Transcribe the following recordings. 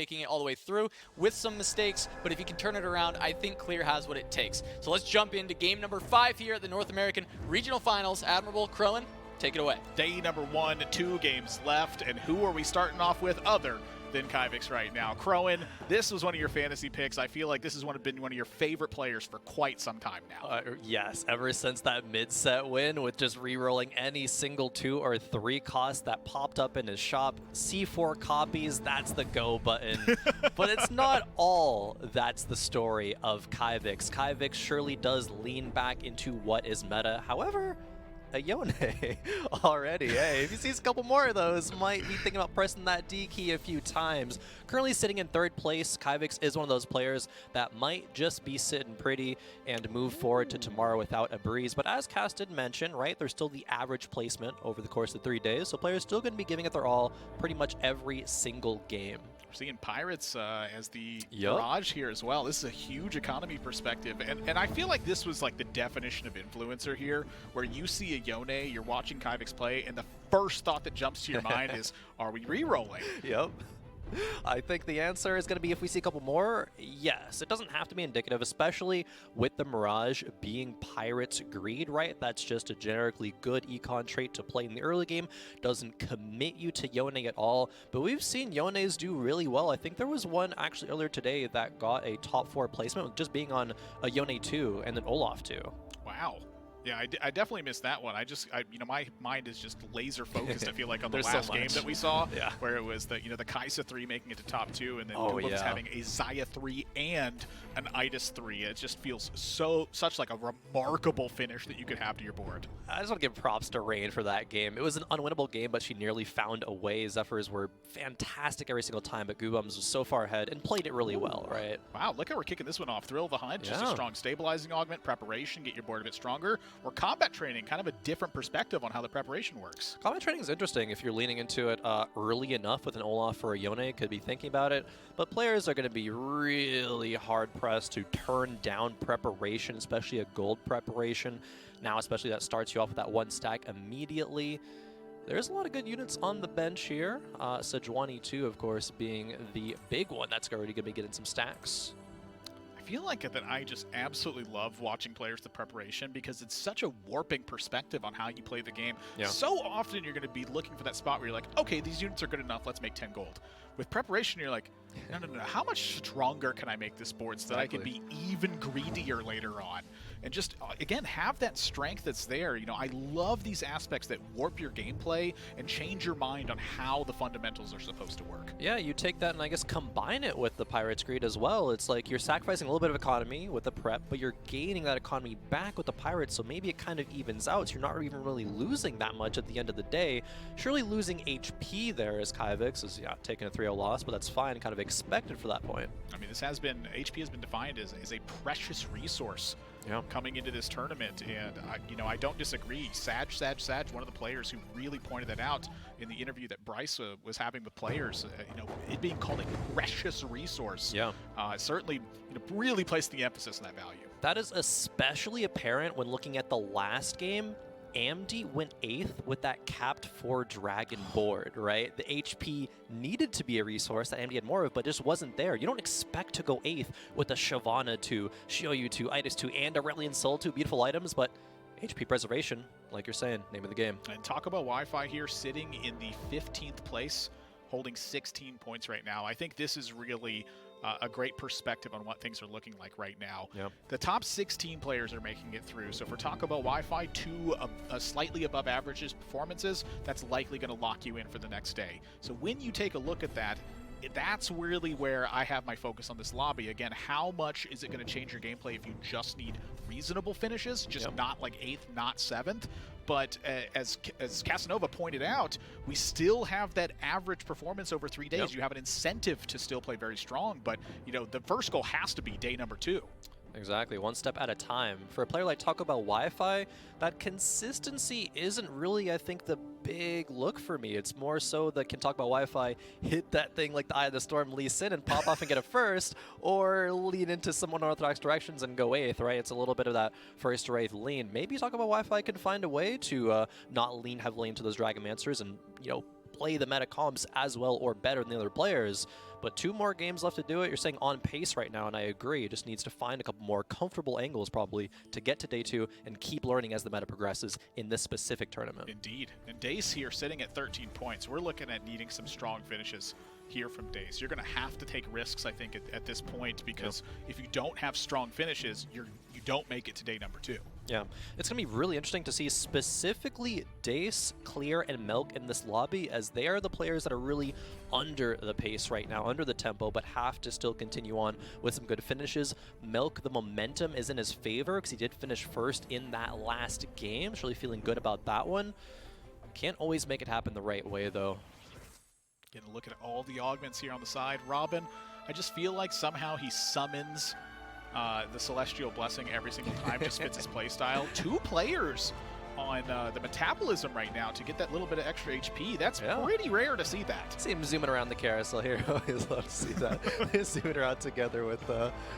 making it all the way through with some mistakes, but if you can turn it around, I think Clear has what it takes. So let's jump into game number 5 here at the North American Regional Finals. Admirable Crowan, take it away. Day number 1, 2 games left, and who are we starting off with other than Kyvix right now? Crowan, this was one of your fantasy picks. I feel like this has been one of your favorite players for quite some time now. Yes, ever since that mid-set win with just re-rolling any single 2 or 3 cost that popped up in his shop. C4 copies, that's the go button. But it's not all that's the story of Kyvix. Kyvix surely does lean back into what is meta. However, a Yone already. Hey, if he sees a couple more of those, might be thinking about pressing that D key a few times. Currently sitting in 3rd place, Kyvix is one of those players that might just be sitting pretty and move forward to tomorrow without a breeze. But as Cass did mention, right, there's still the average placement over the course of 3 days, so players still going to be giving it their all pretty much every single game. We're seeing Pirates as the garage here as well. This is a huge economy perspective, and I feel like this was like the definition of influencer here, where you see a Yone, you're watching Kyvix play, and the first thought that jumps to your mind is, are we re-rolling? Yep. I think the answer is going to be if we see a couple more, yes. It doesn't have to be indicative, especially with the Mirage being Pirates Greed, right? That's just a generically good econ trait to play in the early game. Doesn't commit you to Yone at all, but we've seen Yones do really well. I think there was one actually earlier today that got a top 4 placement with just being on a Yone 2 and then Olaf 2. Wow. Yeah, I definitely missed that one. My mind is just laser focused. I feel like on the last game that we saw, where it was the Kaisa 3 making it to top 2, and then Goobum's having a Xayah 3 and an Itis 3. It just feels such like a remarkable finish that you could have to your board. I just want to give props to Rain for that game. It was an unwinnable game, but she nearly found a way. Zephyrs were fantastic every single time, but Goobum's was so far ahead and played it really well, right? Wow, look how we're kicking this one off. Thrill of the Hunt, just a strong stabilizing augment, preparation, get your board a bit stronger. Or combat training, kind of a different perspective on how the preparation works. Combat training is interesting if you're leaning into it early enough with an Olaf or a Yone, could be thinking about it. But players are going to be really hard-pressed to turn down preparation, especially a gold preparation. Now, especially that starts you off with that 1 stack immediately. There's a lot of good units on the bench here. Sejuani 2, of course, being the big one that's already going to be getting some stacks. I feel like that I just absolutely love watching players the preparation because it's such a warping perspective on how you play the game. Yeah. So often you're going to be looking for that spot where you're like, okay, these units are good enough, let's make 10 gold. With preparation, you're like, no, how much stronger can I make this board so that I can be even greedier later on? And just, again, have that strength that's there. I love these aspects that warp your gameplay and change your mind on how the fundamentals are supposed to work. Yeah, you take that and I guess combine it with the Pirates Greed as well. It's like you're sacrificing a little bit of economy with the prep, but you're gaining that economy back with the Pirates, so maybe it kind of evens out. So you're not even really losing that much at the end of the day. Surely losing HP there as Kyvix is, taking a 3-0 loss, but that's fine, kind of expected for that point. I mean, HP has been defined as a precious resource. Coming into this tournament, and I don't disagree. Sag, one of the players who really pointed that out in the interview that Bryce was having with players, it being called a precious resource. Certainly, really placed the emphasis on that value. That is especially apparent when looking at the last game. AMD went 8th with that capped 4 dragon board, right? The HP needed to be a resource that AMD had more of, but just wasn't there. You don't expect to go 8th with a Shyvana 2, Shioyu 2, Itis 2, and Aurelion Soul 2 beautiful items, but HP preservation, like you're saying, name of the game. And talk about Wi-Fi here, sitting in the 15th place, holding 16 points right now. I think this is really a great perspective on what things are looking like right now. The top 16 players are making it through. So if we're talking about Wi-Fi, 2 slightly above averages performances, that's likely going to lock you in for the next day. So when you take a look at that, that's really where I have my focus on this lobby. Again, how much is it going to change your gameplay if you just need reasonable finishes, just not like 8th, not 7th? But as Casanova pointed out, we still have that average performance over 3 days. You have an incentive to still play very strong, but the first goal has to be day number 2. Exactly, one step at a time. For a player like Taco Bell Wi-Fi, that consistency isn't really, I think, the big look for me. It's more so that can Taco Bell Wi-Fi hit that thing like the Eye of the Storm Lee Sin and pop off and get a first, or lean into some unorthodox directions and go 8th, right? It's a little bit of that first to 8th lean. Maybe Taco Bell Wi-Fi can find a way to not lean heavily into those Dragomancers and, play the meta comps as well or better than the other players. But 2 more games left to do it. You're saying on pace right now, and I agree. Just needs to find a couple more comfortable angles probably to get to day 2 and keep learning as the meta progresses in this specific tournament. Indeed. And Dace here sitting at 13 points. We're looking at needing some strong finishes here from Dace. You're going to have to take risks, I think, at this point, because if you don't have strong finishes, you don't make it to day number 2. Yeah, it's going to be really interesting to see specifically Dace, Clear, and Milk in this lobby, as they are the players that are really under the pace right now, under the tempo, but have to still continue on with some good finishes. Milk, the momentum is in his favor because he did finish first in that last game. He's really feeling good about that one. Can't always make it happen the right way, though. Getting a look at all the augments here on the side. Robin, I just feel like somehow he summons the Celestial Blessing every single time, just fits his playstyle. 2 players on the metabolism right now to get that little bit of extra HP. That's pretty rare to see that. See him zooming around the carousel here. I always love to see that. Zooming around together with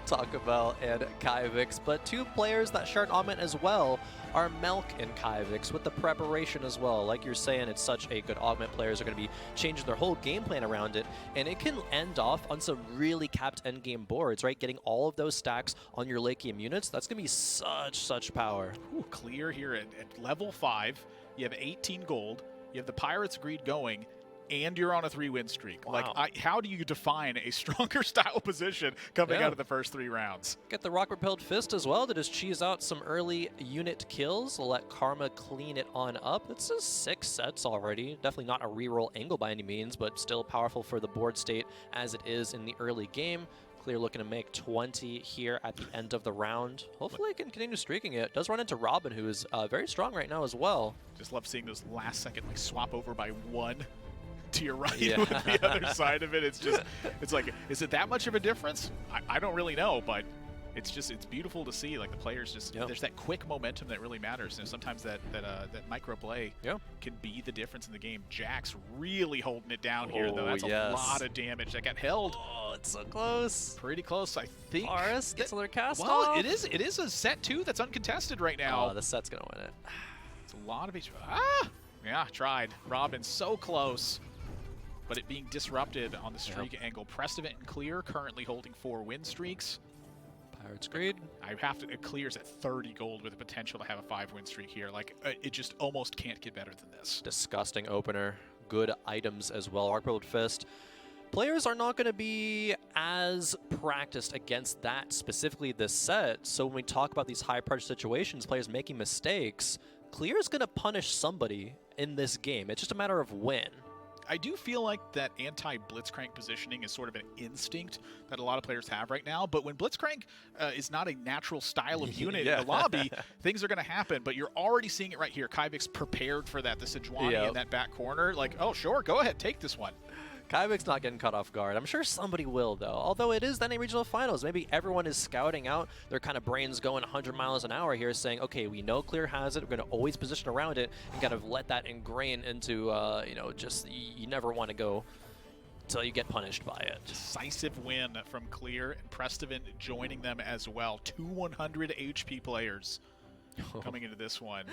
Taco Bell and Kyvix. But 2 players that share an augment as well are Melk and Kyvix with the preparation as well. Like you're saying, it's such a good augment. Players are going to be changing their whole game plan around it, and it can end off on some really capped endgame boards, right? Getting all of those stacks on your late game units, that's going to be such power. Ooh, Clear here at level 5. You have 18 gold. You have the Pirates Greed going, and you're on a 3-win streak. Wow. Like, how do you define a stronger style position coming out of the first 3 rounds? Get the rock-propelled fist as well to just cheese out some early unit kills. Let Karma clean it on up. It's just 6 sets already. Definitely not a reroll angle by any means, but still powerful for the board state as it is in the early game. Clear looking to make 20 here at the end of the round. Hopefully it can continue streaking it. Does run into Robin, who is very strong right now as well. Just love seeing those last second like swap over by 1 to your right Yeah. with the other side of it. It's just, it's like, is it that much of a difference? I don't really know, but it's just, it's beautiful to see. Like the players just, there's that quick momentum that really matters. And sometimes that micro play can be the difference in the game. Jack's really holding it down here, though. That's a lot of damage that got held. Oh, it's so close. Pretty close, I think. Forest gets another cast Well, off. it is a set 2 that's uncontested right now. Oh, the set's gonna win it. It's a lot of HP. Ah! Yeah, tried. Robin so close, but it being disrupted on the streak angle. Prestivant and Clear currently holding 4 win streaks. Pirates Greed. I have to. It Clear's at 30 gold with the potential to have a 5-win streak here. Like it just almost can't get better than this. Disgusting opener. Good items as well. Rock-propelled fist. Players are not going to be as practiced against that specifically this set. So when we talk about these high pressure situations, players making mistakes, Clear is going to punish somebody in this game. It's just a matter of when. I do feel like that anti-Blitzcrank positioning is sort of an instinct that a lot of players have right now. But when Blitzcrank is not a natural style of unit in the lobby, things are going to happen. But you're already seeing it right here. Kyvix prepared for that. The Sejuani in that back corner. Like, oh, sure, go ahead, take this one. Kyvix not getting caught off guard. I'm sure somebody will, though. Although it is the NA Regional Finals. Maybe everyone is scouting out their kind of brains going 100 miles an hour here, saying, okay, we know Clear has it. We're going to always position around it and kind of let that ingrain into, you know, just you never want to go until you get punished by it. Decisive win from Clear, and Prestivant joining them as well. 2 100 HP players coming into this one.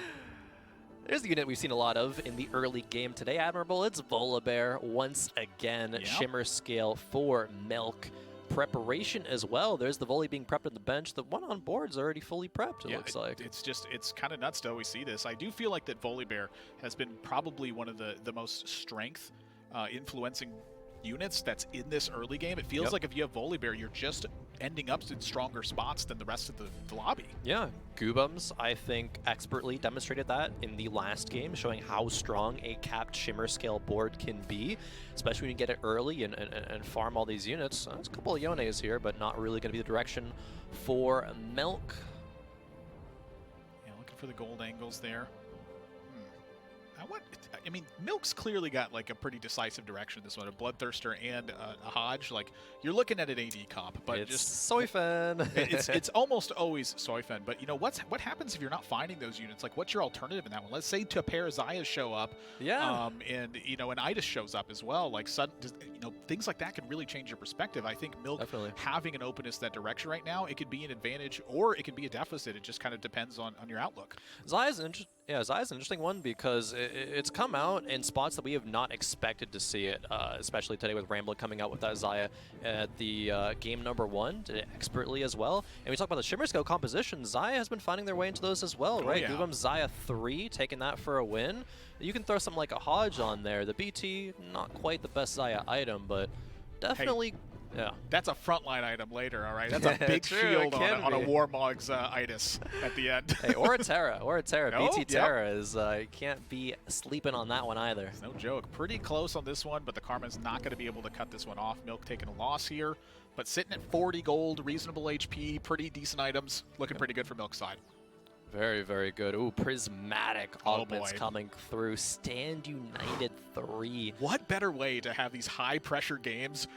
There's the unit we've seen a lot of in the early game today, Admirable. It's Volibear once again. Shimmer scale for Milk. Preparation as well. There's the volley being prepped on the bench. The one on board is already fully prepped, it looks like. It's kind of nuts to always see this. I do feel like that Volibear has been probably one of the most strength influencing units that's in this early game. It feels like if you have Volibear, you're just ending up in stronger spots than the rest of the lobby. Yeah, Goobums, I think, expertly demonstrated that in the last game, showing how strong a capped Shimmer scale board can be, especially when you get it early and farm all these units. There's a couple of Yones here, but not really going to be the direction for Milk. Yeah, looking for the gold angles there. I mean, Milk's clearly got like a pretty decisive direction this one. A Bloodthirster and a Hodge. Like, you're looking at an AD comp, but it's just Soyfen. it's almost always Soyfen. But you know what happens if you're not finding those units? Like, what's your alternative in that one? Let's say two pair of Zayas show up, and you know, an Idas shows up as well. Like, you know, things like that can really change your perspective. I think Milk having an openness that direction right now, it could be an advantage or it could be a deficit. It just kind of depends on your outlook. Zaya's Yeah, Zaya's an interesting one because it's come out in spots that we have not expected to see it, especially today with Rambler coming out with that Zaya at the game number 1, did it expertly as well. And we talk about the Shimmer Scale composition, Zaya has been finding their way into those as well, right? Yeah. Give Zaya 3, taking that for a win. You can throw something like a Hodge on there. The BT, not quite the best Zaya item, but definitely... Hey. Yeah. That's a frontline item later, all right? That's a big True, shield on a be. Warmog's itis at the end. Hey, or a Terra, Oh, BT yep. Terra is, can't be sleeping on that one either. It's no joke. Pretty close on this one, but the Karma's not going to be able to cut this one off. Milk taking a loss here, but sitting at 40 gold, reasonable HP, pretty decent items. Looking pretty good for Milk's side. Very, very good. Ooh, prismatic Oh, augments boy. coming through. Stand United 3. What better way to have these high-pressure games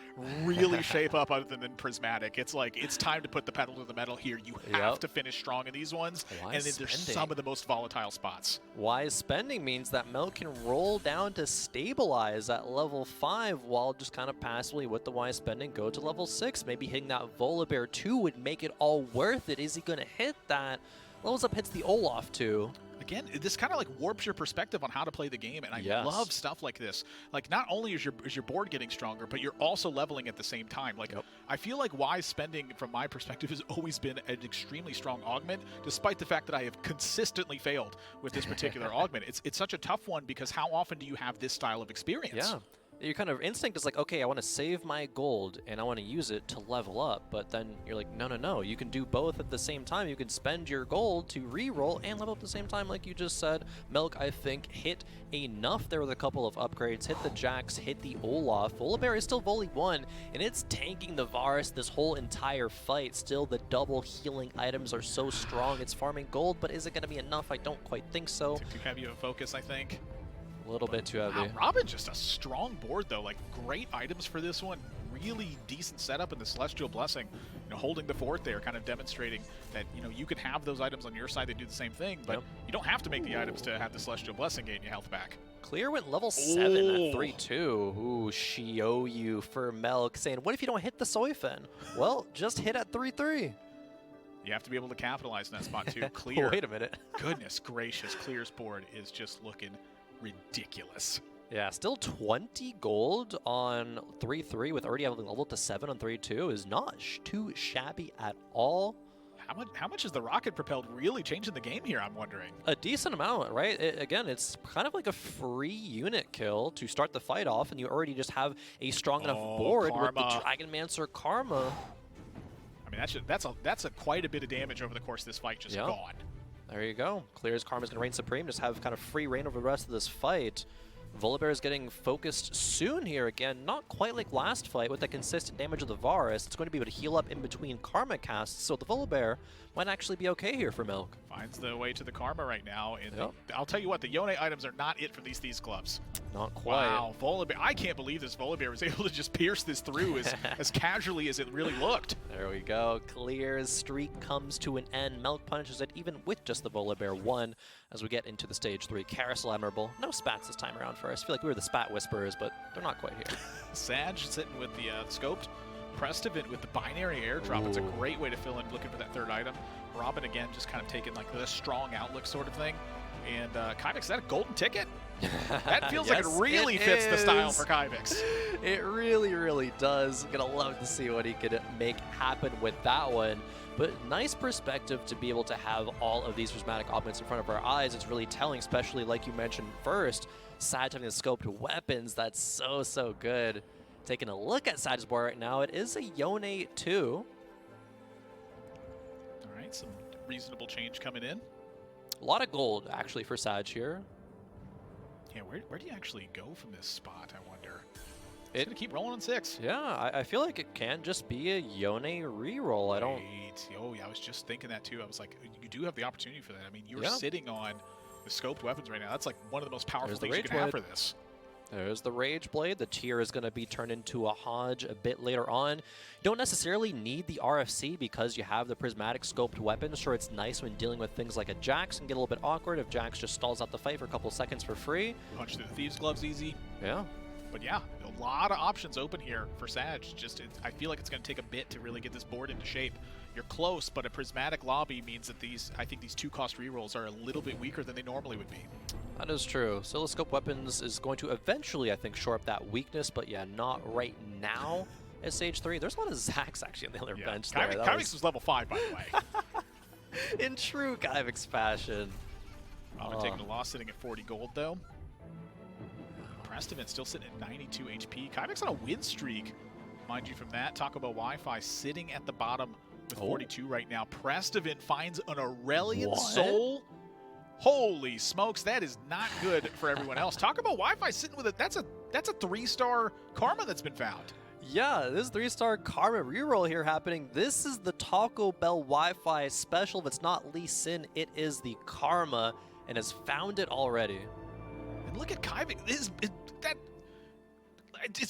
really shape up other than prismatic? It's like, it's time to put the pedal to the metal here. You have to finish strong in these ones, Why and then there's some of the most volatile spots. Wise spending means that Milk can roll down to stabilize at level 5 while just kind of passively with the wise spending go to level 6. Maybe hitting that Volibear 2 would make it all worth it. Is he going to hit that? Levels up hits the Olaf too. Again, this kind of like warps your perspective on how to play the game, and I love stuff like this. Like, not only is your board getting stronger, but you're also leveling at the same time. Like, I feel like wise spending, from my perspective, has always been an extremely strong augment, despite the fact that I have consistently failed with this particular augment. It's such a tough one because how often do you have this style of experience? Yeah. Your kind of instinct is like, okay, I want to save my gold and I want to use it to level up, but then you're like, no, no, no, you can do both at the same time. You can spend your gold to re-roll and level up at the same time, like you just said. Milk, I think, hit enough there with a couple of upgrades, hit the Jax, hit the Olaf. Volibear is still Volley 1, and it's tanking the Varus this whole entire fight. Still, the double healing items are so strong. It's farming gold, but is it going to be enough? I don't quite think so. Too heavy of a focus, I think. A little bit too heavy. Wow, Robin, just a strong board, though. Like, great items for this one. Really decent setup in the Celestial Blessing. You know, holding the fort there, kind of demonstrating that, you know, you can have those items on your side that do the same thing, but you don't have to make the items to have the Celestial Blessing gain your health back. Clear went level 7 at 3-2. Ooh, Shioyu for Milk saying, what if you don't hit the Soyfen? Well, just hit at 3-3. You have to be able to capitalize on that spot, too. Clear. Wait a minute. Goodness gracious, Clear's board is just looking ridiculous. Yeah, still 20 gold on 3-3 with already having leveled to 7 on 3-2 is not too shabby at all. How much is the rocket propelled really changing the game here, I'm wondering? A decent amount, right? Again, it's kind of like a free unit kill to start the fight off, and you already just have a strong enough board with the Dragonmancer Karma. I mean, that's quite a bit of damage over the course of this fight just gone. There you go. Clear's Karma's going to reign supreme, just have kind of free reign over the rest of this fight. Volibear is getting focused soon here again, not quite like last fight with the consistent damage of the Varus. It's going to be able to heal up in between Karma casts, so the Volibear might actually be okay here for Milk. Finds the way to the Karma right now, and I'll tell you what, the Yone items are not it for these Thieves Clubs. Not quite. Wow, Volibear. I can't believe this Volibear was able to just pierce this through as casually as it really looked. There we go. Clear's streak comes to an end. Milk punishes it even with just the Volibear 1 as we get into the stage 3. Carousel Admirable. No spats this time around for us. I feel like we were the spat whisperers, but they're not quite here. Sag sitting with the scoped. Prestivant with the binary airdrop. It's a great way to fill in looking for that third item. Robin, again, just kind of taking like the strong outlook sort of thing. And Kyvix, is that a golden ticket? That feels like it really fits the style for Kyvix. It really, really does. Gonna love to see what he could make happen with that one. But nice perspective to be able to have all of these prismatic augments in front of our eyes. It's really telling, especially like you mentioned first, Sag having the scoped weapons. That's so, so good. Taking a look at Sag's board right now, it is a Yone 2. All right, some reasonable change coming in. A lot of gold, actually, for Sag here. Yeah, where do you actually go from this spot, I wonder? It's going to keep rolling on 6. Yeah, I feel like it can just be a Yone reroll. I don't... Oh, yeah, I was just thinking that, too. I was like, you do have the opportunity for that. I mean, you're sitting on the scoped weapons right now. That's like one of the most powerful things you can have for this. There's the Rage Blade. The tier is going to be turned into a Hodge a bit later on. You don't necessarily need the RFC because you have the prismatic scoped weapon. Sure, it's nice when dealing with things like a Jax and get a little bit awkward if Jax just stalls out the fight for a couple seconds for free. Punch through the Thieves' Gloves easy. Yeah. But yeah, lot of options open here for Sag. I feel like it's going to take a bit to really get this board into shape. You're close, but a prismatic lobby means that I think these 2-cost rerolls are a little bit weaker than they normally would be. That is true. Oscilloscope Weapons is going to eventually, I think, shore up that weakness, but yeah, not right now at stage 3. There's a lot of Zax actually on the other bench there. Kyvix was level 5, by the way. In true Kyvix fashion. Taking a loss, sitting at 40 gold, though. Prestivan still sitting at 92 HP. Kyvix on a win streak, mind you, from that. Taco Bell Wi-Fi sitting at the bottom with 42 right now. Prestivan finds an Aurelian Soul. Holy smokes, that is not good for everyone else. Taco Bell Wi-Fi sitting with that's a 3-star Karma that's been found. Yeah, this 3-star Karma reroll here happening. This is the Taco Bell Wi-Fi special. If it's not Lee Sin, it is the Karma, and has found it already. And look at Kyvix. His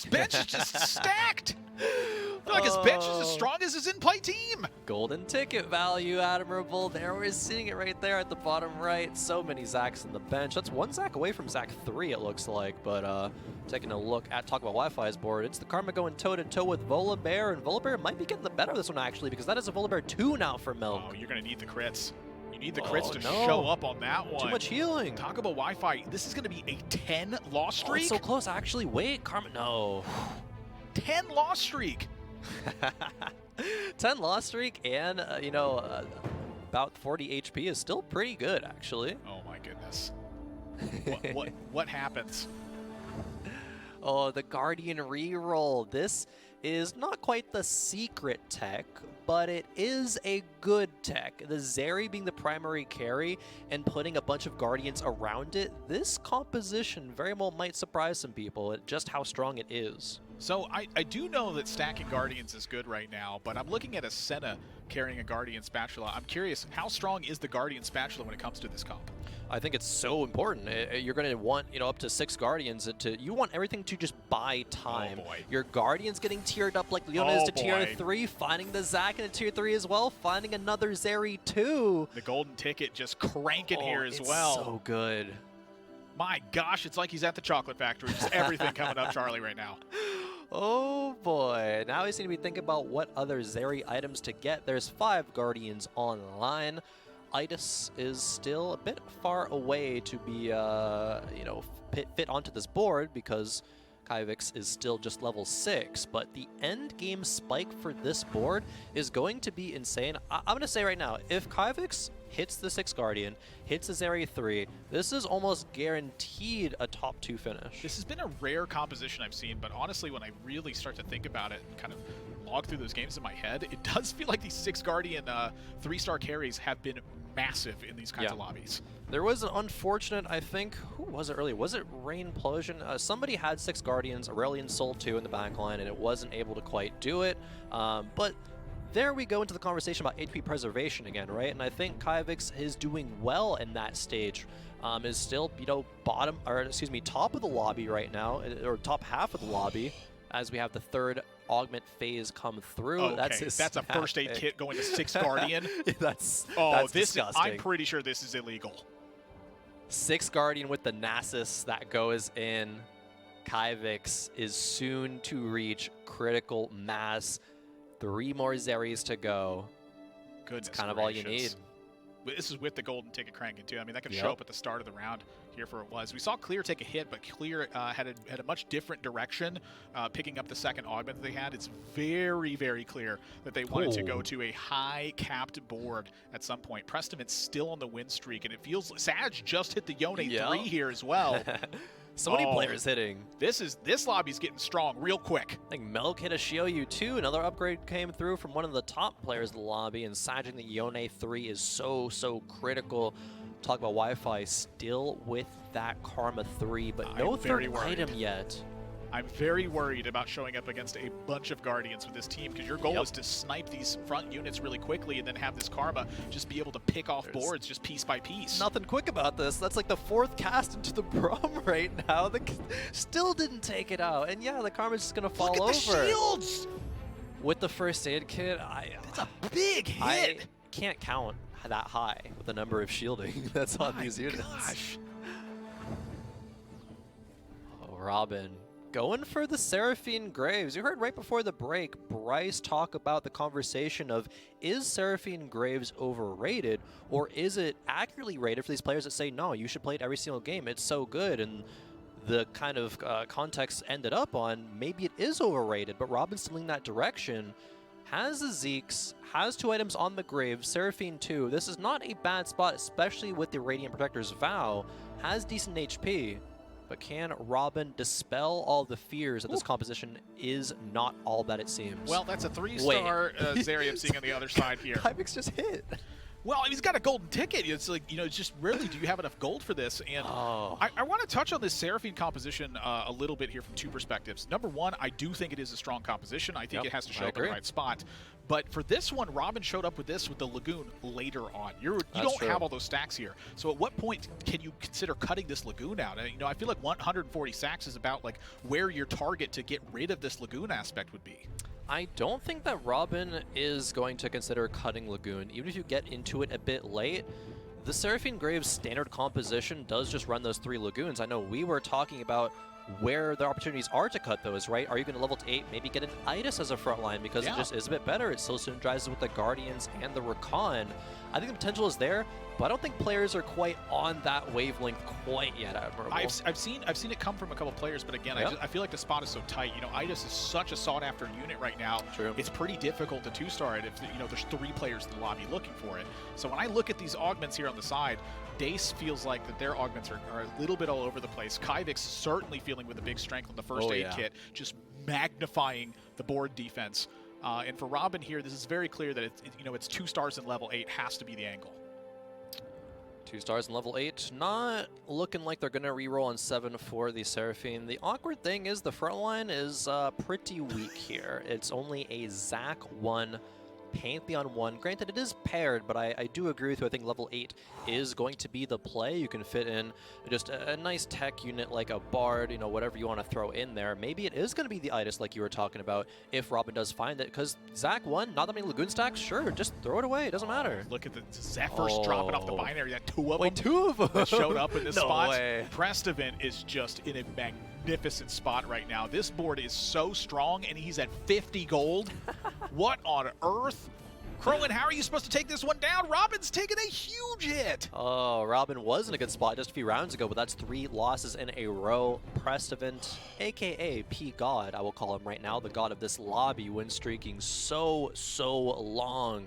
bench is just stacked. I feel like his bench is as strong as his in-play team. Golden ticket value, admirable. There we're seeing it right there at the bottom right. So many Zacs in the bench. That's 1 Zac away from Zac 3, it looks like. But taking a look at Talk About Wi-Fi's board, it's the Karma going toe-to-toe with Volibear. And Volibear might be getting the better of this one, actually, because that is a Volibear 2 now for Milk. Oh, you're going to need the crits. You need the crits to show up on that one. Too much healing. Taco Bell Wi-Fi, this is going to be a 10 loss streak. Oh, it's so close, actually. Wait, Karma, no. 10 loss streak. 10 loss streak and, about 40 HP is still pretty good, actually. Oh my goodness. What happens? Oh, the Guardian reroll. This is not quite the secret tech, but it is a good tech. The Zeri being the primary carry and putting a bunch of Guardians around it, this composition very well might surprise some people at just how strong it is. So I do know that stacking Guardians is good right now, but I'm looking at a Senna carrying a Guardian Spatula. I'm curious, how strong is the Guardian Spatula when it comes to this comp? I think it's so important. You're going to want, up to 6 Guardians. You want everything to just buy time. Oh boy. Your Guardian's getting tiered up like Leona is to tier 3, finding the Zac in a tier 3 as well, finding another Zeri too. The golden ticket just cranking here as well. So good. My gosh, it's like he's at the chocolate factory. Just everything coming up Charlie right now. Oh boy, now we seem to be thinking about what other Zeri items to get. There's 5 Guardians online. Itis is still a bit far away to be, fit onto this board because Kyvix is still just level 6, but the end game spike for this board is going to be insane. I'm going to say right now, if Kyvix hits the 6 Guardian, hits the Zeri 3, this is almost guaranteed a top 2 finish. This has been a rare composition I've seen, but honestly, when I really start to think about it and kind of log through those games in my head, it does feel like these 6 Guardian 3-star carries have been massive in these kinds of lobbies. There was an unfortunate, I think, who was it earlier? Was it Rain Implosion? Somebody had 6 Guardians, Aurelian Soul 2 in the backline, and it wasn't able to quite do it. But there we go into the conversation about HP preservation again, right? And I think Kyvix is doing well in that stage. Is still, top of the lobby right now, or top half of the lobby, as we have the 3rd augment phase come through. Okay, that's a first aid kit going to 6 Guardian. that's disgusting. I'm pretty sure this is illegal. 6 Guardian with the Nasus that goes in. Kyvix is soon to reach critical mass. 3 more Zeris to go. Goodness That's kind of all you need. This is with the golden ticket cranking too. I mean, that can show up at the start of the round here for it was. We saw Clear take a hit, but Clear had a much different direction, picking up the 2nd augment that they had. It's very, very clear that they wanted to go to a high capped board at some point. Prestivan's still on the win streak, and it feels Sag just hit the Yone 3 here as well. So many players hitting. This lobby's getting strong real quick. I think Melk hit a Shioyu too. Another upgrade came through from one of the top players in the lobby, and sagging the Yone 3 is so critical. Talk about Wi-Fi still with that Karma 3, but no 3rd item yet. I'm very worried about showing up against a bunch of Guardians with this team, because your goal is to snipe these front units really quickly and then have this Karma just be able to pick off boards just piece by piece. Nothing quick about this. That's like the 4th cast into the Braum right now. Still didn't take it out. And yeah, the Karma's just going to fall over. Look at the shields! With the first aid kit, that's a big hit! I can't count that high with the number of shielding that's on these units. Gosh. Oh, Robin Going for the Seraphine Graves. You heard right before the break, Bryce talk about the conversation of, is Seraphine Graves overrated, or is it accurately rated for these players that say, no, you should play it every single game, it's so good, and the kind of context ended up on, maybe it is overrated, but Robin's still in that direction. Has the Zeeks, has 2 items on the Graves, Seraphine 2. This is not a bad spot, especially with the Radiant Protector's Vow. Has decent HP. But can Robin dispel all the fears that this composition is not all that it seems? Well, that's a 3-star Zeri I'm seeing on the other side here. Kybix just hit. Well, he's got a golden ticket. It's like, you know, it's just really, do you have enough gold for this? And I want to touch on this Seraphine composition a little bit here from 2 perspectives. Number one, I do think it is a strong composition. I think it has to show up in the right spot. But for this one, Robin showed up with this with the Lagoon later on. You don't have all those stacks here. So at what point can you consider cutting this Lagoon out? And, you know, I feel like 140 stacks is about like where your target to get rid of this Lagoon aspect would be. I don't think that Robin is going to consider cutting Lagoon, even if you get into it a bit late. The Seraphine Graves standard composition does just run those 3 Lagoons. I know we were talking about where the opportunities are to cut those, right? Are you going to level to 8, maybe get an Itis as a front line because it just is a bit better. It still synergizes with the Guardians and the Rakan. I think the potential is there, but I don't think players are quite on that wavelength quite yet, Admirable. I've seen it come from a couple players, but again, I feel like the spot is so tight. You know, Itis is such a sought-after unit right now. True. It's pretty difficult to 2-star it if, you know, there's 3 players in the lobby looking for it. So when I look at these augments here on the side, Dace feels like that their augments are a little bit all over the place. Kybix certainly feeling with a big strength on the first aid kit, just magnifying the board defense. And for Robin here, this is very clear that it's 2 stars in level 8 has to be the angle. 2 stars in level 8, not looking like they're going to reroll on 7 for the Seraphine. The awkward thing is the front line is pretty weak here. It's only a Zac 1, Pantheon 1. Granted, it is paired, but I do agree with you. I think level 8 is going to be the play. You can fit in just a nice tech unit like a Bard, you know, whatever you want to throw in there. Maybe it is going to be the Itis like you were talking about if Robin does find it, because Zac 1, not that many Lagoon stacks, sure, just throw it away. It doesn't matter. Look at the Zephyrs dropping off the binary. That 2 of them. Wait, 2 of them that showed up in this spot. Way. Prestevin is just in a magnificent spot right now. This board is so strong, and he's at 50 gold. What on earth? Crowan, how are you supposed to take this one down? Robin's taking a huge hit. Oh, Robin was in a good spot just a few rounds ago, but that's 3 losses in a row. Prestevant, a.k.a. P-God, I will call him right now, the god of this lobby, win streaking so long.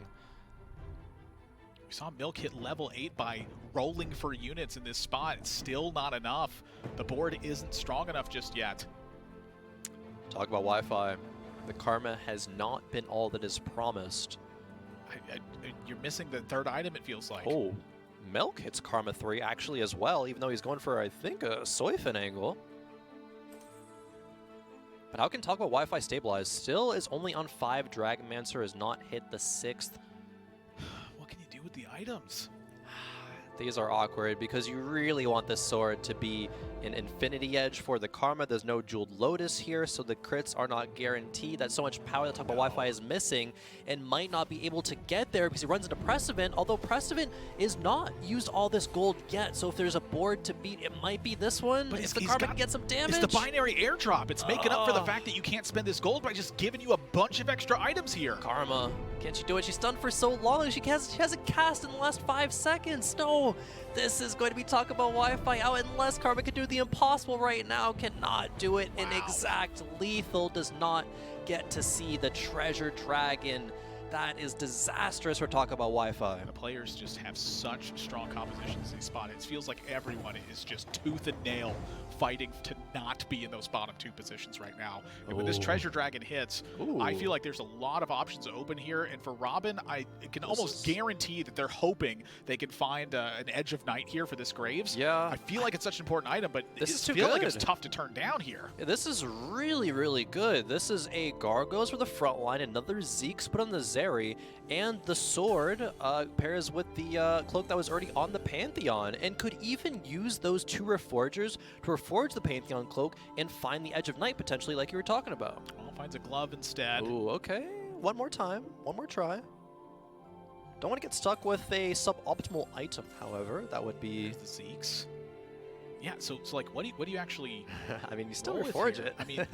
We saw Milk hit level 8 by rolling for units in this spot. It's still not enough. The board isn't strong enough just yet. Talk about Wi-Fi. The karma has not been all that is promised. You're missing the 3rd item, it feels like. Oh, Milk hits Karma 3 actually as well, even though he's going for, I think, a Soifin angle. But how can talk about Wi-Fi stabilize? Still is only on 5. Dragonmancer has not hit the 6th. What can you do with the items? These are awkward because you really want this sword to be an Infinity Edge for the Karma. There's no Jeweled Lotus here, so the crits are not guaranteed. That's so much power that Talk About Wi-Fi is missing and might not be able to get there because he runs into Prestevant, although Prestevant is not used all this gold yet, so if there's a board to beat, it might be this one. But if the Karma can get some damage. It's the binary airdrop. It's making up for the fact that you can't spend this gold by just giving you a bunch of extra items here. Karma, can't you do it? She's stunned for so long. She hasn't cast in the last 5 seconds. No, this is going to be Talk About Wi-Fi out unless Karma can do the impossible right now. Cannot do it. An exact lethal does not get to see the Treasure Dragon. That is disastrous for Talk About Wi-Fi. The players just have such strong compositions in these spots. It feels like everyone is just tooth and nail fighting to not be in those bottom 2 positions right now. And when this Treasure Dragon hits, I feel like there's a lot of options open here. And for Robin, I can almost guarantee that they're hoping they can find an Edge of Night here for this Graves. Yeah. I feel like it's such an important item, but this it is too feels good. like it's tough to turn down here. This is really, really good. This is a Gargoyles for the front line, another Zeke's put on the Zeri, and the sword pairs with the cloak that was already on the Pantheon, and could even use those 2 Reforgers to reforge the Pantheon cloak and find the Edge of Night potentially like you were talking about. Well, finds a glove instead. Ooh, okay. One more time. One more try. Don't want to get stuck with a suboptimal item, however. That would be... There's the Zeeks. Yeah, so like, what do you actually I mean, you still roll with reforge here? it. I mean,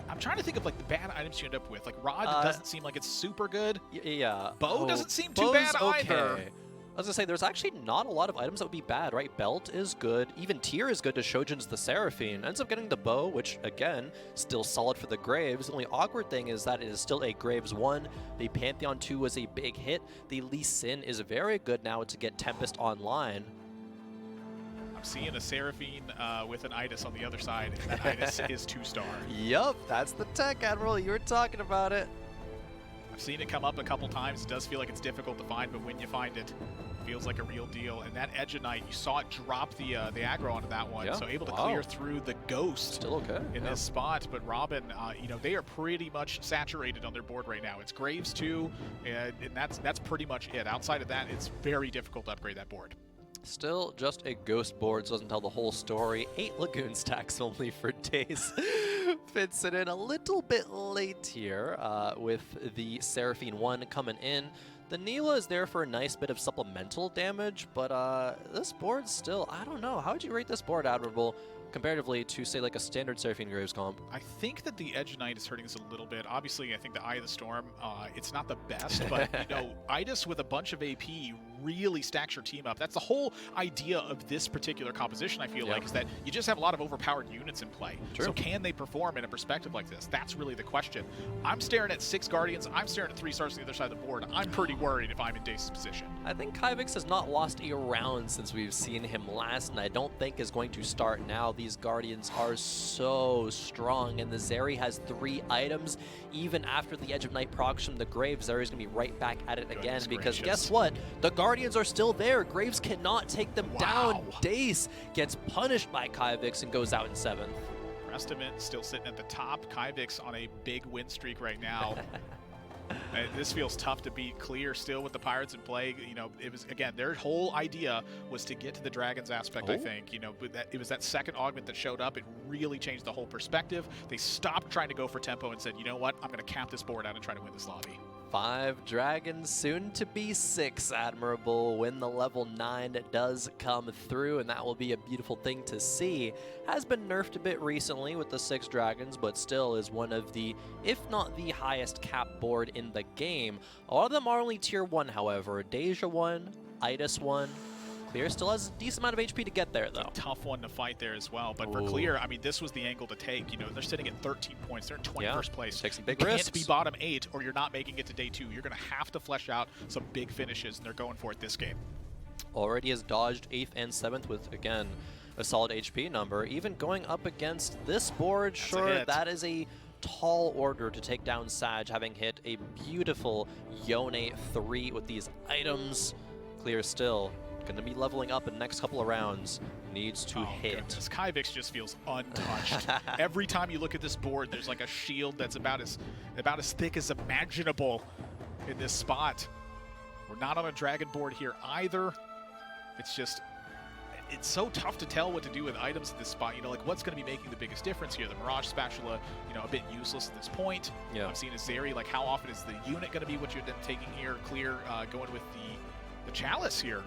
I'm trying to think of like the bad items you end up with. Like Rod doesn't seem like it's super good. Yeah. Bow doesn't seem too Bow's bad okay. either. I was gonna say, there's actually not a lot of items that would be bad, right? Belt is good. Even Tier is good to Shojin's the Seraphine. Ends up getting the bow, which, again, still solid for the Graves. The only awkward thing is that it is still a Graves 1. The Pantheon 2 was a big hit. The Lee Sin is very good now to get Tempest online. I'm seeing a Seraphine with an Itis on the other side, and that Itis is 2-star. Yup, that's the tech, Admiral. You were talking about it. I've seen it come up a couple times. It does feel like it's difficult to find, but when you find it, it feels like a real deal. And that Edge of Night, you saw it drop the aggro onto that one, Yeah. so able to clear through the Ghost Still okay. in this spot. But Robin, you know, they are pretty much saturated on their board right now. It's Graves 2, and that's pretty much it. Outside of that, it's very difficult to upgrade that board. Still just a ghost board, so doesn't tell the whole story. 8 Lagoon stacks only for days. Fits it in a little bit late here with the Seraphine 1 coming in. The Neela is there for a nice bit of supplemental damage, but this board still, I don't know. How would you rate this board, Admirable, comparatively to, say, like a standard Seraphine Graves comp? I think that the Edge Knight is hurting us a little bit. Obviously, I think the Eye of the Storm, it's not the best, but, you know, Itis with a bunch of AP really stacks your team up. That's the whole idea of this particular composition, I feel like, is that you just have a lot of overpowered units in play. True. So can they perform in a perspective like this? That's really the question. I'm staring at 6 Guardians. I'm staring at 3 stars on the other side of the board. I'm pretty worried if I'm in Dace's position. I think Kyvix has not lost a round since we've seen him last, and I don't think is going to start now. These Guardians are so strong, and the Zeri has 3 items. Even after the Edge of Night procs from the Graves, Zeri's going to be right back at it again, because guess what? The Guardians are still there. Graves cannot take them down. Dace gets punished by Kyvix and goes out in 7th. Prestament still sitting at the top. Kyvix on a big win streak right now. This feels tough to beat. Clear still with the Pirates in play. You know, it was, again, their whole idea was to get to the Dragons aspect, I think. You know, but it was that second augment that showed up. It really changed the whole perspective. They stopped trying to go for tempo and said, you know what, I'm going to cap this board out and try to win this lobby. 5 dragons, soon to be 6, Admirable, when the level 9 does come through, and that will be a beautiful thing to see. Has been nerfed a bit recently with the 6 dragons, but still is one of the, if not the highest cap board in the game. A lot of them are only tier 1, however. Deja 1, Itis 1. Clear still has a decent amount of HP to get there, though. Tough one to fight there as well. But for Clear, I mean, this was the angle to take. You know, they're sitting at 13 points. They're in 21st place. Take some big risks. risks. Can't be bottom 8, or you're not making it to day 2. You're going to have to flesh out some big finishes, and they're going for it this game. Already has dodged 8th and 7th with, again, a solid HP number. Even going up against this board, sure, that is a tall order to take down Sag, having hit a beautiful Yone 3 with these items. Clear still. Going to be leveling up in the next couple of rounds. Needs to hit. Goodness. Kyvix just feels untouched. Every time you look at this board, there's like a shield that's about as thick as imaginable in this spot. We're not on a dragon board here either. It's just, it's so tough to tell what to do with items at this spot. You know, like what's going to be making the biggest difference here? The Mirage Spatula, you know, a bit useless at this point. Yeah. I'm seeing a Zeri, like how often is the unit going to be what you're then taking here? Clear going with the Chalice here.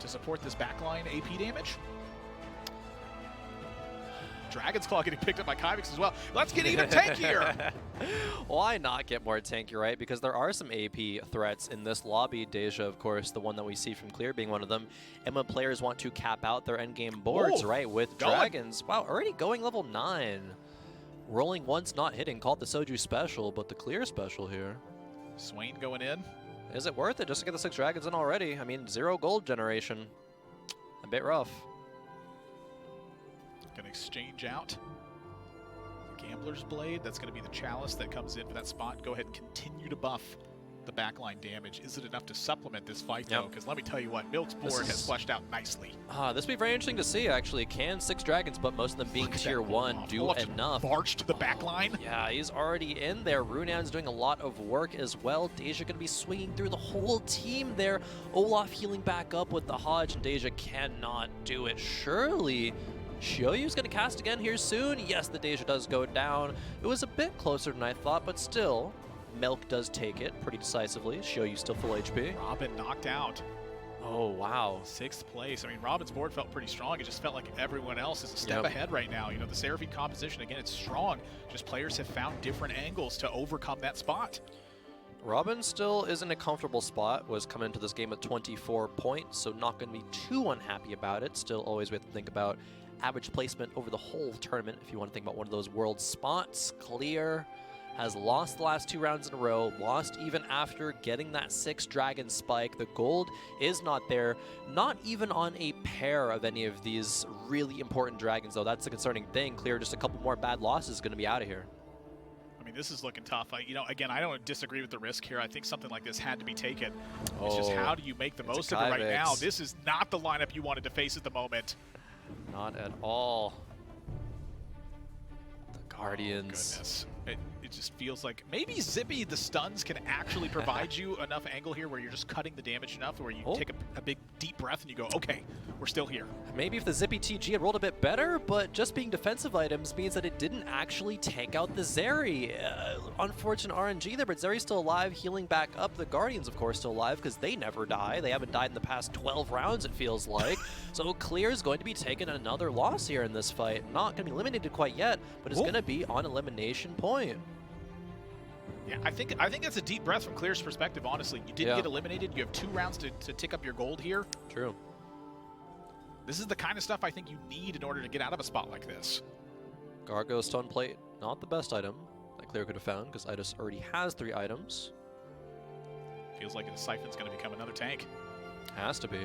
To support this backline AP damage. Dragon's Claw getting picked up by Kyvix as well. Let's get even tankier! Why not get more tanky, right? Because there are some AP threats in this lobby. Deja, of course, the one that we see from Clear being one of them. And when players want to cap out their endgame boards, right, with dragons. Wow, already going level 9. Rolling once, not hitting. Called the Soju special, but the Clear special here. Swain going in. Is it worth it just to get the 6 dragons in already? I mean, 0 gold generation. A bit rough. Gonna exchange out the Gambler's Blade. That's gonna be the Chalice that comes in for that spot. Go ahead and continue to buff the backline damage. Is it enough to supplement this fight, though? Because let me tell you what, Milk's board has fleshed out nicely. This will be very interesting to see, actually. Can 6 dragons, but most of them being tier 1, do enough? March to the backline. Yeah, he's already in there. Runan's doing a lot of work as well. Deja going to be swinging through the whole team there. Olaf healing back up with the Hodge, and Deja cannot do it. Surely Shioyu's going to cast again here soon. Yes, the Deja does go down. It was a bit closer than I thought, but still, Milk does take it pretty decisively. Shioyu still full HP. Robin knocked out. Oh, wow. 6th place. I mean, Robin's board felt pretty strong. It just felt like everyone else is a step ahead right now. You know, the Seraphine composition, again, it's strong. Just players have found different angles to overcome that spot. Robin still is in a comfortable spot, was coming into this game with 24 points, so not going to be too unhappy about it. Still always we have to think about average placement over the whole tournament if you want to think about one of those world spots. Clear has lost the last 2 rounds in a row, lost even after getting that 6 dragon spike. The gold is not there, not even on a pair of any of these really important dragons, though. That's the concerning thing. Clear, just a couple more bad losses is going to be out of here. I mean, this is looking tough. You know, again, I don't disagree with the risk here. I think something like this had to be taken. It's just how do you make the most of it right now? This is not the lineup you wanted to face at the moment. Not at all. The Guardians. Oh, goodness. It just feels like maybe Zippy the stuns can actually provide you enough angle here where you're just cutting the damage enough where you take a big deep breath and you go, okay, we're still here. Maybe if the Zippy TG had rolled a bit better, but just being defensive items means that it didn't actually take out the Zeri. Unfortunate RNG there, but Zeri's still alive, healing back up. The Guardians, of course, still alive because they never die. They haven't died in the past 12 rounds, it feels like. So Clear is going to be taking another loss here in this fight. Not going to be eliminated quite yet, but it's going to be on elimination point. Yeah, I think that's a deep breath from Clear's perspective, honestly. You didn't get eliminated. You have 2 rounds to tick up your gold here. True. This is the kind of stuff I think you need in order to get out of a spot like this. Gargo Stone Plate, not the best item that Clear could have found because Idis already has 3 items. Feels like the Siphon's going to become another tank. Has to be.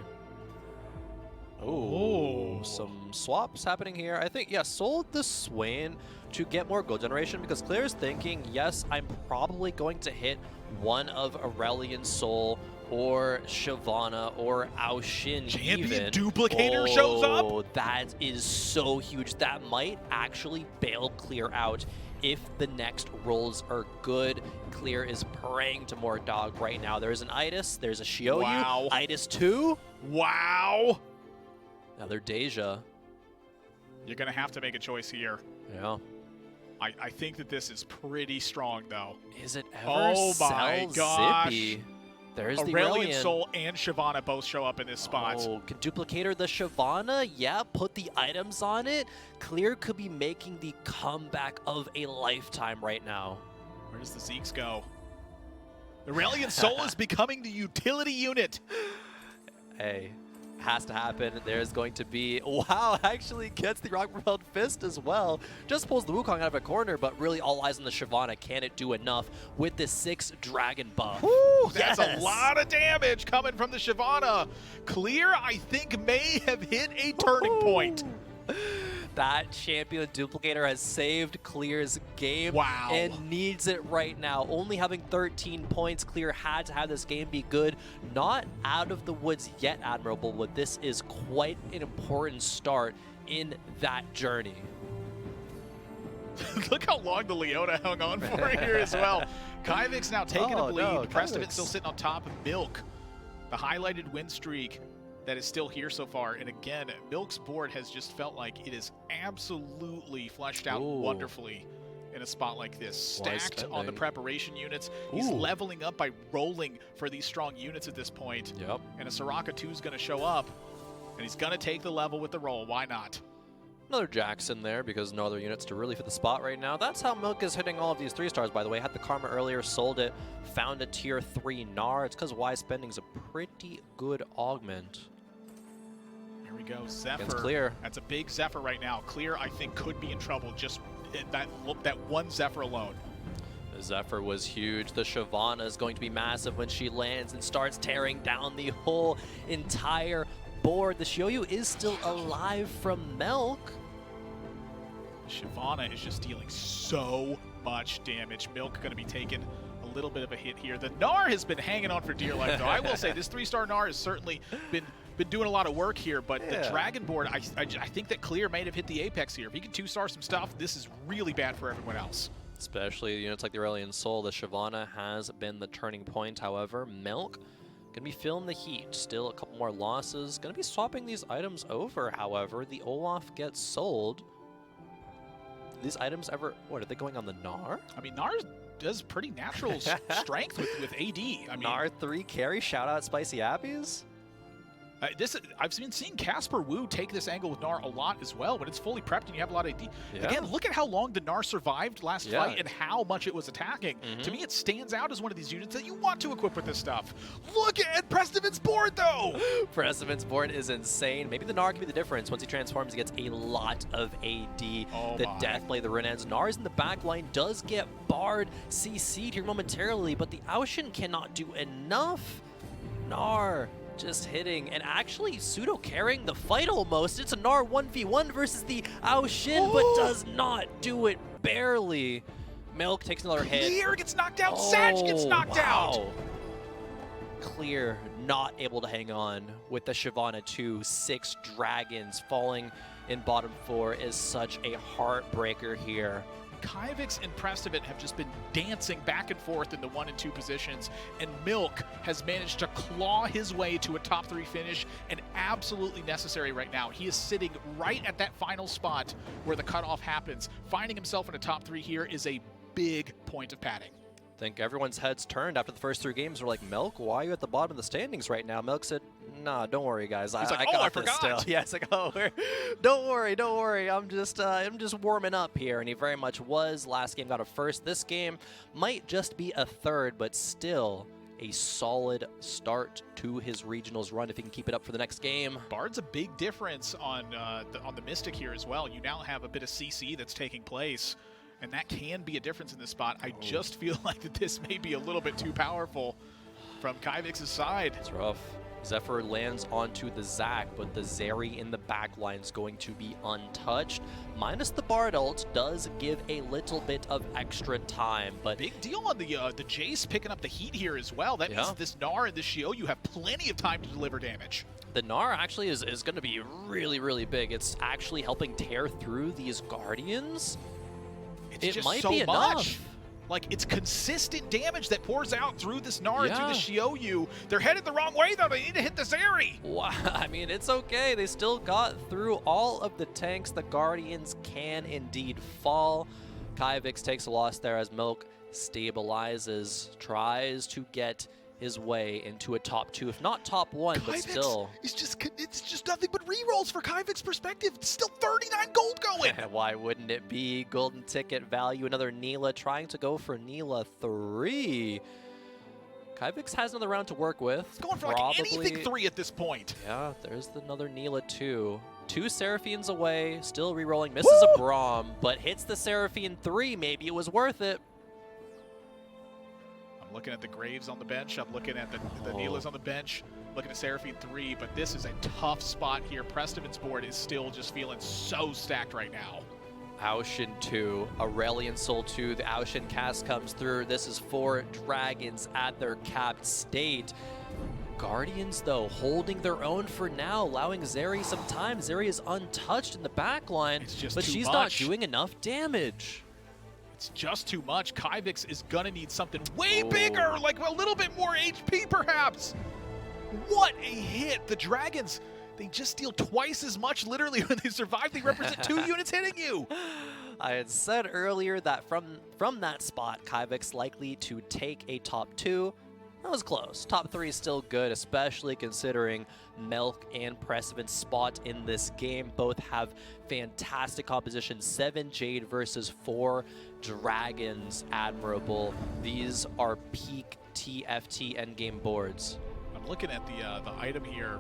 Oh, some swaps happening here. I think, yeah, sold the Swain to get more gold generation because Clear's thinking, yes, I'm probably going to hit one of Aurelion Soul or Shyvana or Ao Shin. Champion Duplicator shows up. Oh, that is so huge. That might actually bail Clear out if the next rolls are good. Clear is praying to more dog right now. There's an Idis, there's a Shioyu. Wow. Idis 2. Wow. Another Deja. You're going to have to make a choice here. Yeah. I think that this is pretty strong, though. Is it ever Oh my gosh. Zippy? There's the Aurelion Soul and Shyvana both show up in this spot. Oh, can Duplicator the Shyvana? Yeah, put the items on it. Clear could be making the comeback of a lifetime right now. Where does the Zeeks go? Aurelion Soul is becoming the utility unit. Hey, has to happen. There's going to be, wow, actually gets the rock propelled fist as well. Just pulls the Wukong out of a corner, but really all eyes on the Shyvana. Can it do enough with the 6 dragon buff? Woo, that's a lot of damage coming from the Shyvana. Clear, I think, may have hit a turning point. That champion Duplicator has saved Clear's game and needs it right now. Only having 13 points, Clear had to have this game be good. Not out of the woods yet, Admirable, but this is quite an important start in that journey. Look how long the Leona hung on for here as well. Kyvik's now taking a lead. Prestovit's still sitting on top of Milk. The highlighted win streak that is still here so far. And again, Milk's board has just felt like it is absolutely fleshed out wonderfully in a spot like this. Stacked on the preparation units. He's leveling up by rolling for these strong units at this point. Yep. And a Soraka 2 is going to show up, and he's going to take the level with the roll. Why not? Another Jackson there because no other units to really fit the spot right now. That's how Milk is hitting all of these 3 stars, by the way. Had the Karma earlier, sold it, found a tier 3 Gnar. It's because wise spending is a pretty good augment. Here we go, Zephyr. It's Clear. That's a big Zephyr right now. Clear, I think, could be in trouble just that one Zephyr alone. The Zephyr was huge. The Shyvana is going to be massive when she lands and starts tearing down the whole entire board. The Shioyu is still alive from Milk. Shyvana is just dealing so much damage. Milk going to be taking a little bit of a hit here. The Gnar has been hanging on for dear life, though. I will say this 3-star Gnar has certainly been doing a lot of work here, but the Dragon board, I think that Clear may have hit the apex here. If he can 2-star some stuff, this is really bad for everyone else. Especially units like the Aurelion Soul. The Shyvana has been the turning point, however. Milk going to be feeling the heat. Still a couple more losses. Going to be swapping these items over, however. The Olaf gets sold. These items ever, what, are they going on the Gnar? I mean, Gnar does pretty natural strength with AD. I mean, Gnar 3 carry, shout out Spicy Appies. I've been seeing Casper Wu take this angle with Gnar a lot as well, but it's fully prepped and you have a lot of Again, look at how long the Gnar survived last fight and how much it was attacking. To me, it stands out as one of these units that you want to equip with this stuff. Look at Prestivin's board, though! Prestivin's board is insane. Maybe the Gnar can be the difference. Once he transforms, he gets a lot of AD. The Deathblade, the Renans. Gnar's in the back line, does get barred, CC'd here momentarily, but the Aushin cannot do enough. Gnar just hitting and actually pseudo carrying the fight almost. It's a Gnar 1v1 versus the Aushin, but does not do it barely. Milk takes another hit. Clear gets knocked out. Sag gets knocked out. Clear not able to hang on with the Shyvana 2. 6 dragons falling in bottom 4 is such a heartbreaker here. Kivix and Prestivin have just been dancing back and forth in the 1 and 2 positions, and Milk has managed to claw his way to a top 3 finish, and absolutely necessary right now. He is sitting right at that final spot where the cutoff happens. Finding himself in a top 3 here is a big point of padding. I think everyone's heads turned after the first 3 games. We're like, Milk, why are you at the bottom of the standings right now? Milk said, nah, don't worry, guys. He's I got this still. Yeah, it's like, oh, don't worry. I'm just warming up here. And he very much was. Last game got a first. This game might just be a third, but still a solid start to his regionals run if he can keep it up for the next game. Bard's a big difference on the Mystic here as well. You now have a bit of CC that's taking place, and that can be a difference in this spot. I just feel like that this may be a little bit too powerful from Kivix's side. It's rough. Zephyr lands onto the Zac, but the Zeri in the back line is going to be untouched. Minus the Bard ult does give a little bit of extra time, but big deal on the Jace picking up the heat here as well. That means this Gnar and this Shio, you have plenty of time to deliver damage. The Gnar actually is going to be really, really big. It's actually helping tear through these Guardians. It might be enough. Like, it's consistent damage that pours out through this Gnar and through the Shioyu. They're headed the wrong way, though. They need to hit the Zeri. Wow. I mean, it's okay. They still got through all of the tanks. The Guardians can indeed fall. Kivix takes a loss there as Milk stabilizes, tries to get his way into a top 2, if not top 1, but still. It's just nothing but rerolls for Kivix's perspective. It's still 39 gold going. Why wouldn't it be? Golden ticket value. Another Neela trying to go for Neela 3. Kivix has another round to work with. It's going for like anything 3 at this point. Yeah, there's another Neela 2. 2 Seraphines away, still rerolling. Misses a Braum, but hits the Seraphine 3. Maybe it was worth it. Looking at the Graves on the bench. I'm looking at the Neelas on the bench. Looking at Seraphine 3, but this is a tough spot here. Prestivin's board is still just feeling so stacked right now. Aushin 2, Aurelion Soul 2. The Aushin cast comes through. This is 4 dragons at their capped state. Guardians, though, holding their own for now, allowing Zeri some time. Zeri is untouched in the back line, but she's not doing enough damage. It's just too much. Kivix is gonna need something way bigger, like a little bit more HP perhaps. What a hit. The Dragons, they just deal twice as much literally when they survive. They represent 2 units hitting you. I had said earlier that from that spot, Kivix likely to take a top 2. That was close. Top 3 is still good, especially considering Milk and Prestivin's spot in this game. Both have fantastic composition. 7 Jade versus 4 Dragons. Admirable. These are peak TFT endgame boards. I'm looking at the item here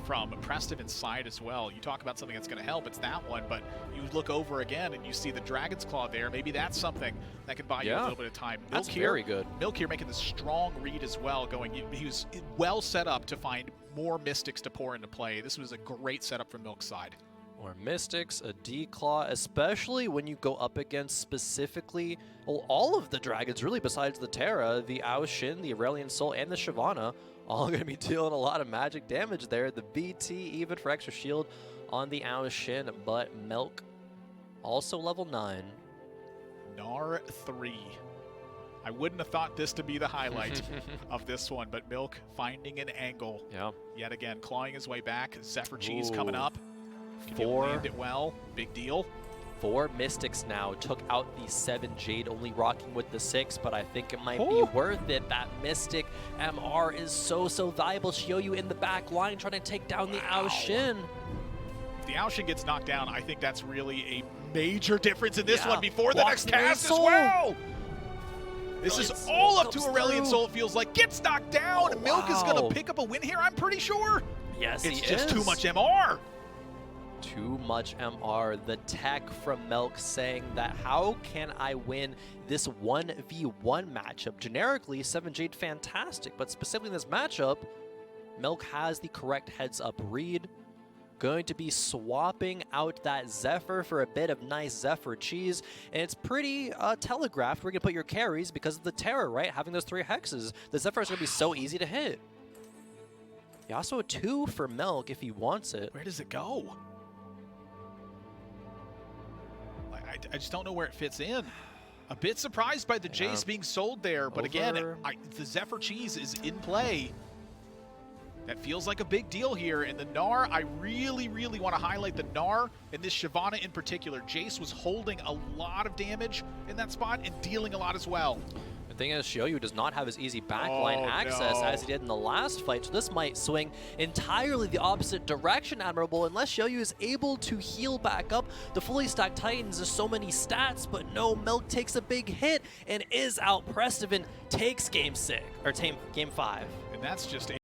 from Prestivin's side as well. You talk about something that's going to help, it's that one, but you look over again and you see the Dragon's Claw there. Maybe that's something that can buy you a little bit of time. That's very good. Milk here making the strong read as well, going, he was well set up to find more Mystics to pour into play. This was a great setup from Milk's side. Or Mystics, a D-Claw, especially when you go up against specifically, well, all of the Dragons, really, besides the Terra, the Aushin, the Aurelion Soul, and the Shyvana, all going to be dealing a lot of magic damage there. The BT even for extra shield on the Aushin, but Milk also level 9. Gnar 3. I wouldn't have thought this to be the highlight of this one, but Milk finding an angle. Yeah. Yet again, clawing his way back. Zephyr Cheese coming up. Can 4. you land it well? Big deal. 4 Mystics now took out the 7 Jade, only rocking with the 6, but I think it might be worth it. That Mystic MR is so valuable. Xiaoyu in the back line trying to take down the Ao Shin. If the Ao Shin gets knocked down, I think that's really a major difference in this one before the next cast as well. This is all up to Aurelion Sol, it feels like. Gets knocked down. Milk is going to pick up a win here, I'm pretty sure. Yes, it's just too much MR. Too much MR. The tech from Milk saying that how can I win this 1v1 matchup? Generically, 7 Jade fantastic, but specifically in this matchup, Milk has the correct heads-up read. Going to be swapping out that Zephyr for a bit of nice Zephyr cheese, and it's pretty telegraphed. We're going to put your carries because of the Terror, right? Having those 3 hexes. The Zephyr is going to be so easy to hit. Yasuo 2 for Milk if he wants it. Where does it go? I just don't know where it fits in. A bit surprised by the Jace being sold there, but again, the Zephyr cheese is in play. That feels like a big deal here. And the Gnar, I really want to highlight the Gnar and this Shyvana in particular. Jace was holding a lot of damage in that spot and dealing a lot as well. The thing is, Xiaoyu does not have as easy backline access as he did in the last fight, so this might swing entirely the opposite direction, Admirable, unless Xiaoyu is able to heal back up. The fully stacked Titans, there's so many stats, but no, Milk takes a big hit and is out. Prestivan takes game 5. And that's just